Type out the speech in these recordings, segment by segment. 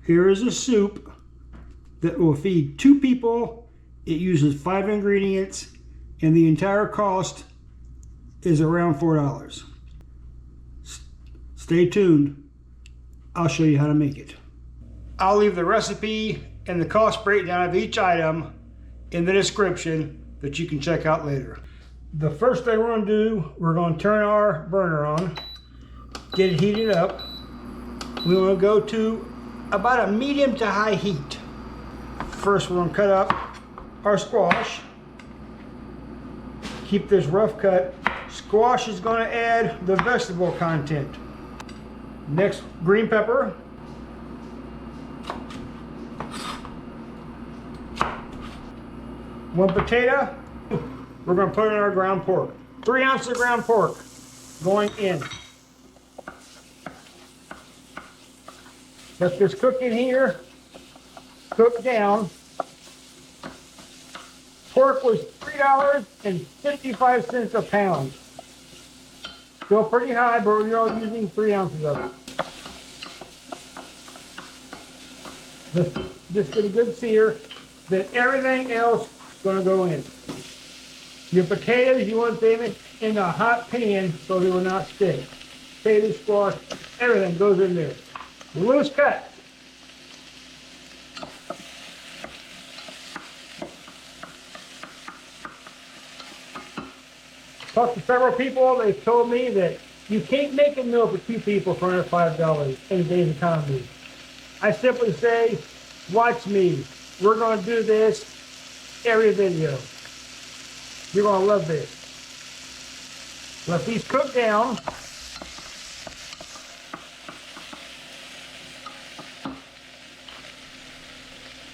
Here is a soup that will feed 2 people. It uses 5 ingredients, and the entire cost is around $4. Stay tuned. I'll show you how to make it. I'll leave the recipe and the cost breakdown of each item in the description that you can check out later. The first thing we're going to do, we're going to turn our burner on, get it heated up. We want to go to about a medium to high heat. First, we're going to cut up our squash. Keep this rough cut. Squash is going to add the vegetable content. Next, green pepper. One potato. We're going to put in our ground pork. 3 ounces of ground pork going in. Let this cook in here. Cook down. Pork was $3.55 a pound. Still pretty high, but we're only using 3 ounces of it. Just get a good sear. Then everything else is going to go in. Your potatoes, you want them in a hot pan so they will not stick. Potato, squash, everything goes in there. Loose cut. Talked to several people. They've told me that you can't make a meal for 2 people for under $5 in today's economy. I simply say, watch me. We're going to do this every video. You're going to love this. Let these cook down.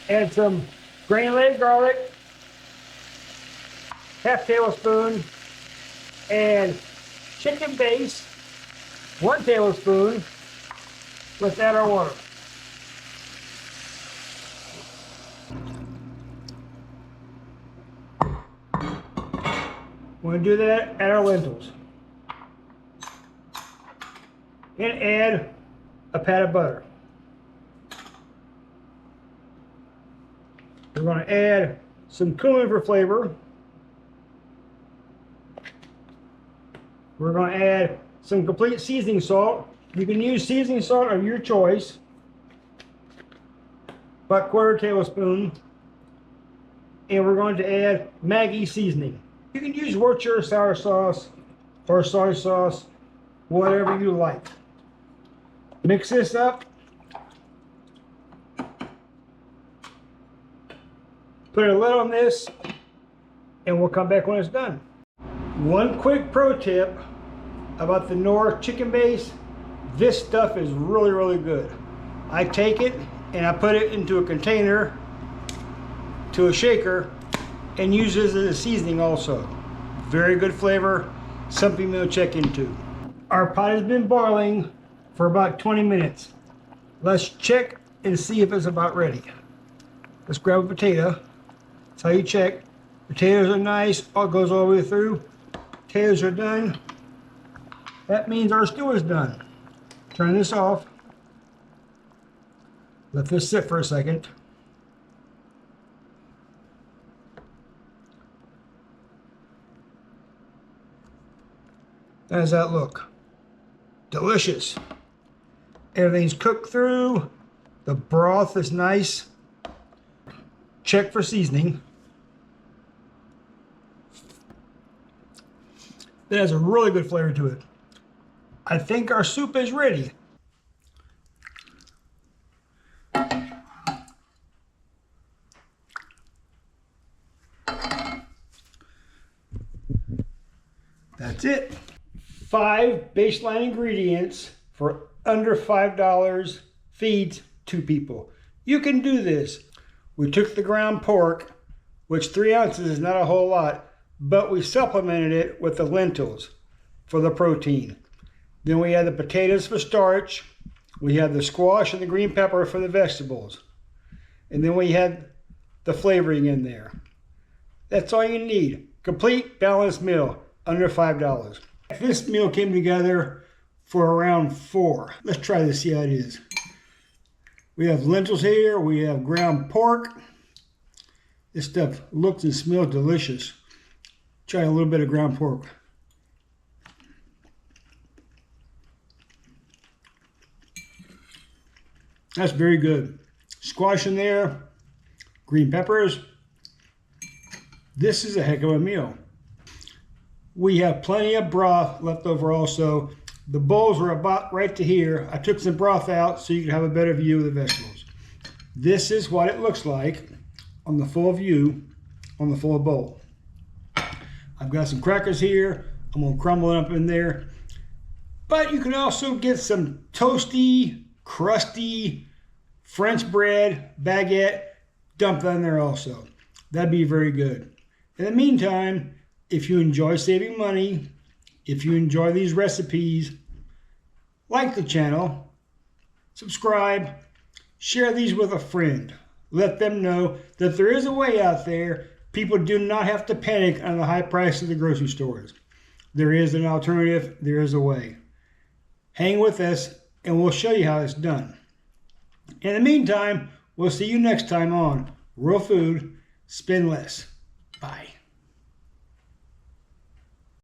Add some granulated garlic, half tablespoon, and chicken base, 1 tablespoon. Let's add our water. We're going to do that, add our lentils. And add a pat of butter. We're going to add some cumin for flavor. We're going to add some complete seasoning salt. You can use seasoning salt of your choice. About 1/4 tablespoon. And we're going to add Maggi seasoning. You can use Worcestershire sour sauce or soy sauce, whatever you like. Mix this up. Put a lid on this, and we'll come back when it's done. One quick pro tip about the Knorr chicken base. This stuff is really, really good. I take it and I put it into a container, to a shaker, and use this as a seasoning also. Very good flavor, something to check into. Our pot has been boiling for about 20 minutes. Let's check and see if it's about ready. Let's grab a potato. That's how you check. Potatoes are nice, all goes all the way through. Potatoes are done. That means our stew is done. Turn this off. Let this sit for a second. How does that look? Delicious. Everything's cooked through. The broth is nice. Check for seasoning. That has a really good flavor to it. I think our soup is ready. That's it. 5 baseline ingredients for under $5 feeds 2 people. You can do this. We took the ground pork, which 3 ounces is not a whole lot, but we supplemented it with the lentils for the protein. Then we had the potatoes for starch. We had the squash and the green pepper for the vegetables. And then we had the flavoring in there. That's all you need. Complete balanced meal, under $5. This meal came together for around $4. Let's try this, see how it is. We have lentils here. We have ground pork. This stuff looks and smells delicious. Try a little bit of ground pork. That's very good. Squash in there. Green peppers. This is a heck of a meal. We have plenty of broth left over also. The bowls are about right to here. I took some broth out so you can have a better view of the vegetables. This is what it looks like on the full view, on the full bowl. I've got some crackers here. I'm gonna crumble it up in there. But you can also get some toasty, crusty French bread, baguette, dump that in there also. That'd be very good. In the meantime, if you enjoy saving money, if you enjoy these recipes, like the channel, subscribe, share these with a friend. Let them know that there is a way out there. People do not have to panic on the high price of the grocery stores. There is an alternative. There is a way. Hang with us and we'll show you how it's done. In the meantime, we'll see you next time on Real Food, Spend Less. Bye.